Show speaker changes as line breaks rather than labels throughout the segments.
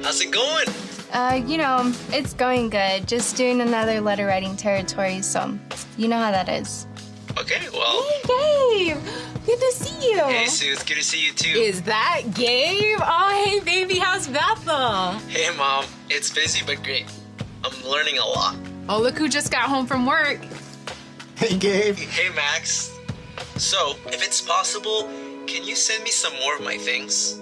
How's it going?
It's going good. Just doing another letter writing territory, so you know how that is.
Okay, well.
Hey, Gabe. Good to see you.
Hey, Sue. It's good to see you, too.
Is that Gabe? Oh, hey, baby. How's Bethel?
Hey, Mom. It's busy, but great. I'm learning a lot.
Oh, look who just got home from work.
Hey, Gabe.
Hey, Max. So, if it's possible, can you send me some more of my things?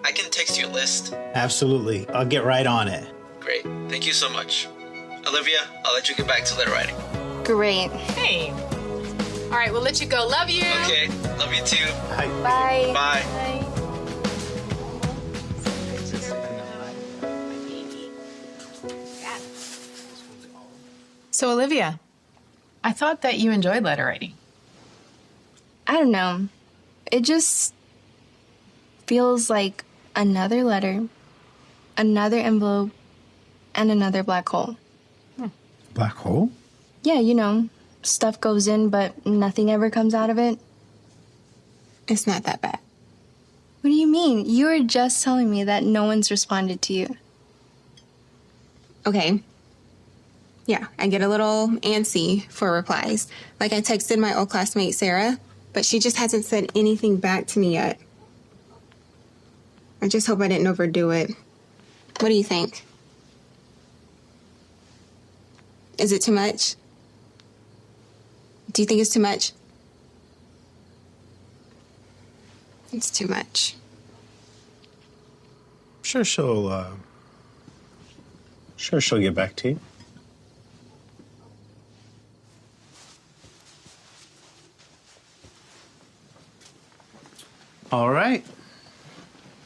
I can text you a list.
Absolutely. I'll get right on it.
Great. Thank you so much. Olivia, I'll let you get back to letter writing.
Great.
Hey. All right, we'll let you go. Love you.
Okay. Love you, too.
Hi.
Bye.
Bye.
So, Olivia, I thought that you enjoyed letter writing.
I don't know. It just feels like another letter, another envelope, and another black hole.
Black hole?
Yeah, stuff goes in, but nothing ever comes out of it.
It's not that bad.
What do you mean? You were just telling me that no one's responded to you.
Okay. Yeah, I get a little antsy for replies. Like I texted my old classmate, Sarah, but she just hasn't said anything back to me yet. I just hope I didn't overdo it. What do you think? Is it too much? Do you think it's too much? It's too much.
Sure she'll get back to you. All right.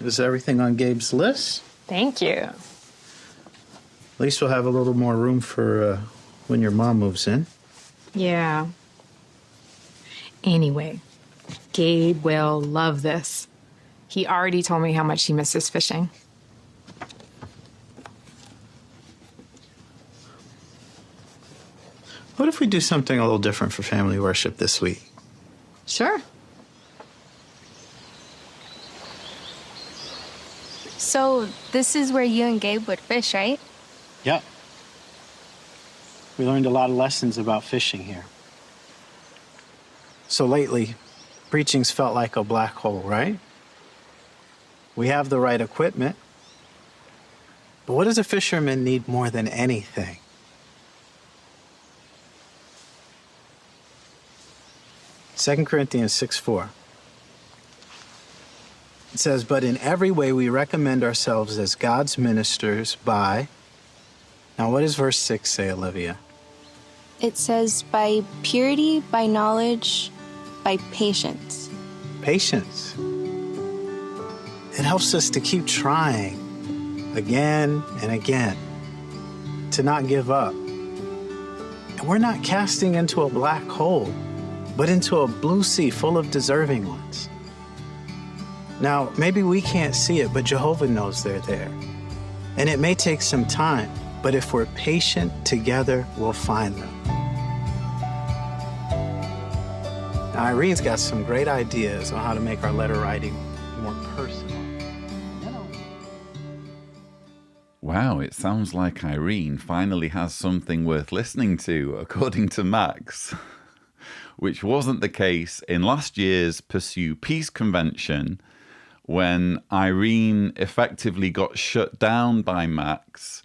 Is everything on Gabe's list?
Thank you.
At least we'll have a little more room for when your mom moves in.
Yeah. Anyway, Gabe will love this. He already told me how much he misses fishing.
What if we do something a little different for family worship this week?
Sure.
So, this is where you and Gabe would fish, right?
Yep. We learned a lot of lessons about fishing here. So lately, preaching's felt like a black hole, right? We have the right equipment. But what does a fisherman need more than anything? Second Corinthians 6:4. It says, but in every way we recommend ourselves as God's ministers by... Now, what does verse 6 say, Olivia?
It says by purity, by knowledge, by patience.
Patience. It helps us to keep trying again and again, to not give up. And we're not casting into a black hole, but into a blue sea full of deserving ones. Now, maybe we can't see it, but Jehovah knows they're there. And it may take some time, but if we're patient together, we'll find them. Now, Irene's got some great ideas on how to make our letter writing more personal.
Wow, it sounds like Irene finally has something worth listening to, according to Max, which wasn't the case in last year's Pursue Peace convention, when Irene effectively got shut down by Max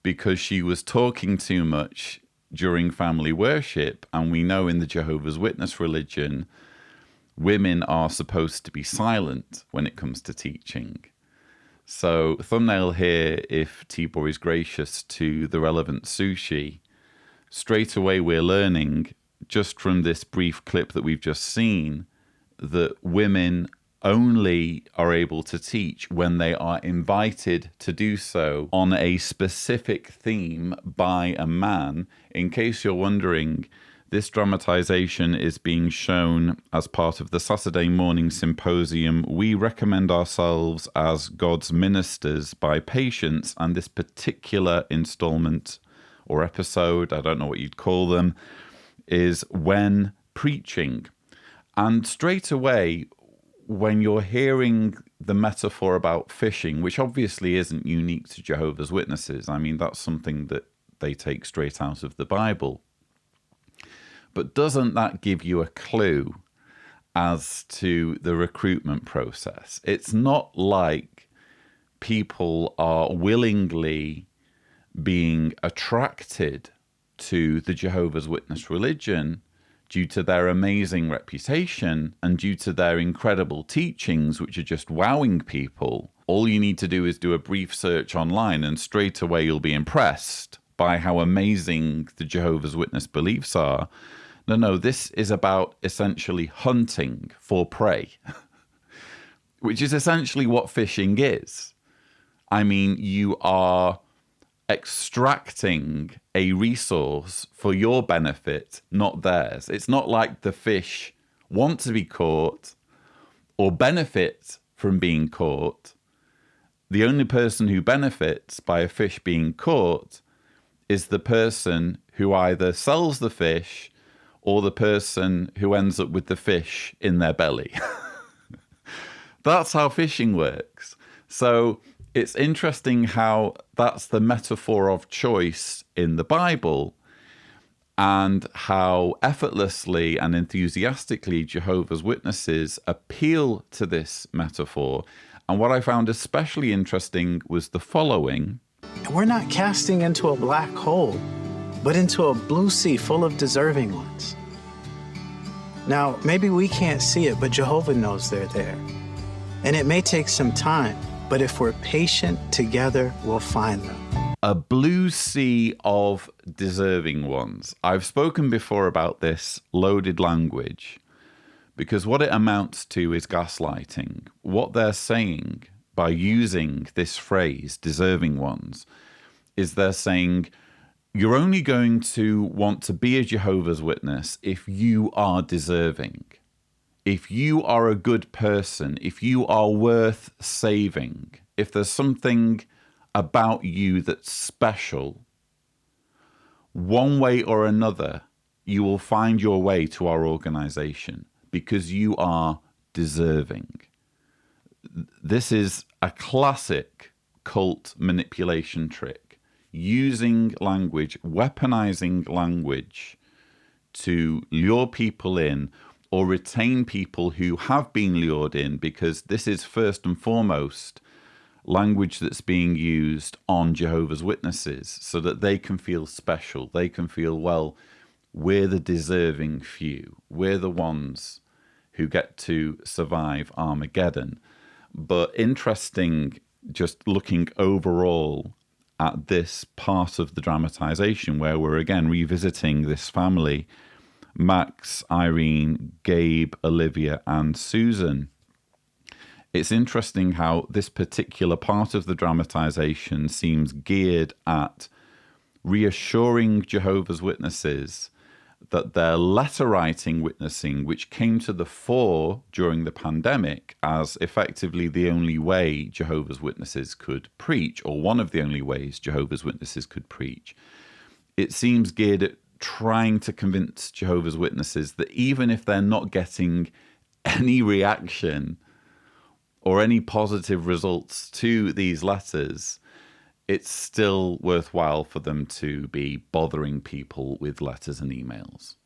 because she was talking too much during family worship. And we know in the Jehovah's Witness religion, women are supposed to be silent when it comes to teaching. So, thumbnail here, if Tibor is gracious to the relevant sushi, straight away we're learning, just from this brief clip that we've just seen, that women only are able to teach when they are invited to do so on a specific theme by a man. In case you're wondering, this dramatization is being shown as part of the Saturday morning symposium We Recommend Ourselves as God's Ministers by Patience, and this particular installment or episode, I don't know what you'd call them, is when preaching. And straight away, when you're hearing the metaphor about fishing, which obviously isn't unique to Jehovah's Witnesses. I mean, that's something that they take straight out of the Bible. But doesn't that give you a clue as to the recruitment process? It's not like people are willingly being attracted to the Jehovah's Witness religion due to their amazing reputation and due to their incredible teachings, which are just wowing people. All you need to do is do a brief search online and straight away you'll be impressed by how amazing the Jehovah's Witness beliefs are. No, this is about essentially hunting for prey, which is essentially what fishing is. I mean, you are extracting a resource for your benefit, not theirs. It's not like the fish want to be caught or benefit from being caught. The only person who benefits by a fish being caught is the person who either sells the fish or the person who ends up with the fish in their belly. That's how fishing works. So it's interesting how that's the metaphor of choice in the Bible, and how effortlessly and enthusiastically Jehovah's Witnesses appeal to this metaphor. And what I found especially interesting was the following.
And we're not casting into a black hole, but into a blue sea full of deserving ones. Now, maybe we can't see it, but Jehovah knows they're there. And it may take some time, but if we're patient together, we'll find them.
A blue sea of deserving ones. I've spoken before about this loaded language because what it amounts to is gaslighting. What they're saying by using this phrase, deserving ones, is they're saying, you're only going to want to be a Jehovah's Witness if you are deserving. If you are a good person, if you are worth saving, if there's something about you that's special, one way or another, you will find your way to our organization because you are deserving. This is a classic cult manipulation trick, using language, weaponizing language to lure people in or retain people who have been lured in, because this is first and foremost language that's being used on Jehovah's Witnesses so that they can feel special. They can feel, well, we're the deserving few. We're the ones who get to survive Armageddon. But interesting, just looking overall at this part of the dramatization where we're again revisiting this family, Max, Irene, Gabe, Olivia, and Susan. It's interesting how this particular part of the dramatization seems geared at reassuring Jehovah's Witnesses that their letter writing witnessing, which came to the fore during the pandemic as effectively the only way Jehovah's Witnesses could preach, or one of the only ways Jehovah's Witnesses could preach, it seems geared at trying to convince Jehovah's Witnesses that even if they're not getting any reaction or any positive results to these letters, it's still worthwhile for them to be bothering people with letters and emails.